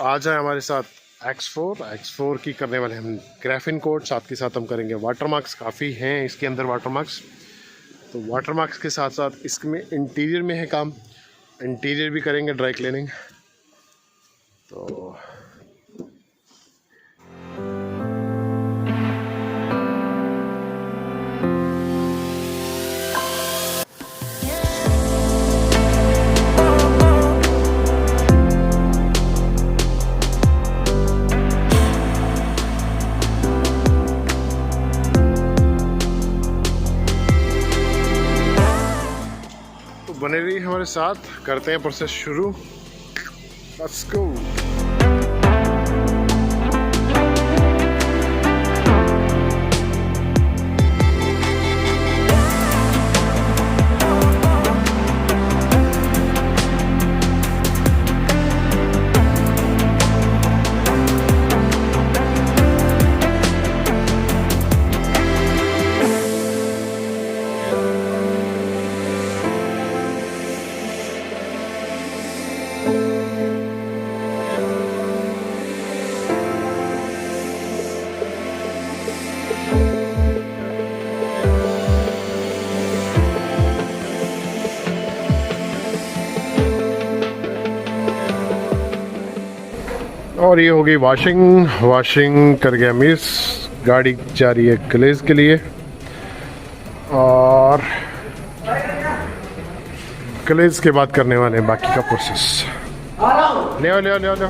आज है हमारे साथ X4 की करने वाले हम ग्राफीन कोट, साथ के साथ हम करेंगे वाटर मार्क्स। काफ़ी हैं इसके अंदर वाटर मार्क्स, तो वाटर मार्क्स के साथ साथ इसमें इंटीरियर में है काम, इंटीरियर भी करेंगे ड्राई क्लीनिंग। तो बने रही हमारे साथ, करते हैं प्रोसेस शुरू। Let's go. और ये हो गई वॉशिंग कर गया मिस। गाड़ी जा रही है ग्लेज के लिए और ग्लेज के बाद करने वाले हैं बाकी का प्रोसेस। ले आओ।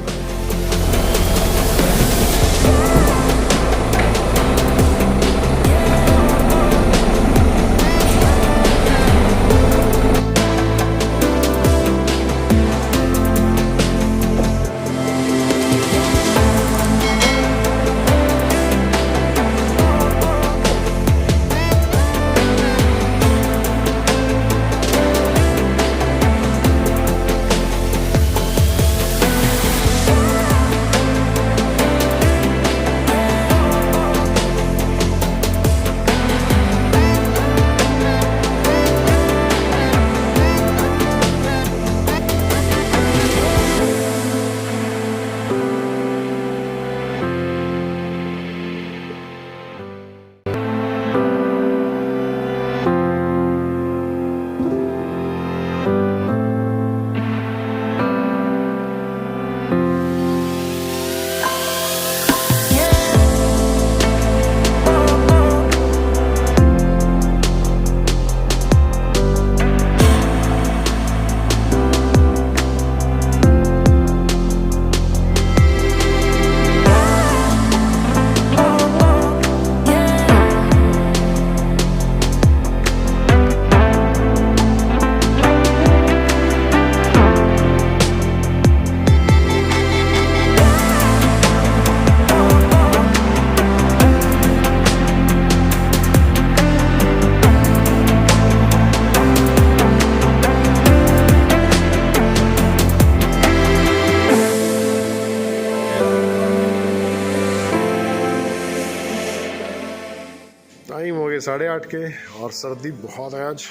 टाइम हो गए 8:30 के और सर्दी बहुत है आज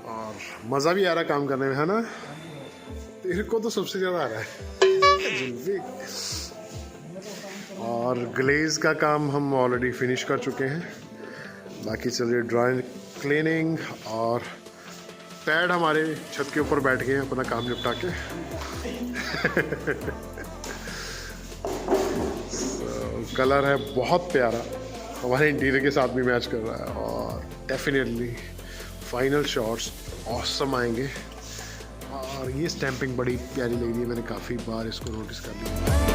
और मज़ा भी आ रहा है काम करने में, है ना? तेरे को तो सबसे ज़्यादा आ रहा है जुल्फी। और ग्लेज का काम हम ऑलरेडी फिनिश कर चुके हैं, बाकी चलिए ड्राई क्लीनिंग। और पैड हमारे छत के ऊपर बैठ गए अपना काम निपटा के कलर है बहुत प्यारा, हमारे इंटीरियर के साथ भी मैच कर रहा है और डेफिनेटली फाइनल शॉट्स ऑसम आएंगे। और ये स्टैंपिंग बड़ी प्यारी लग रही है, मैंने काफ़ी बार इसको नोटिस कर लिया।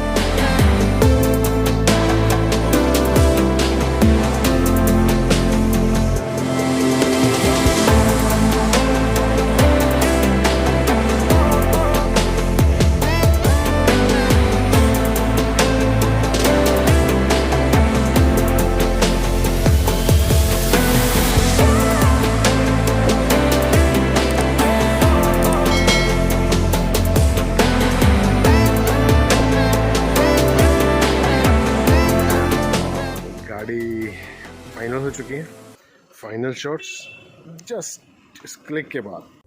फाइनल हो चुकी हैं, फाइनल शॉट्स जस्ट इस क्लिक के बाद।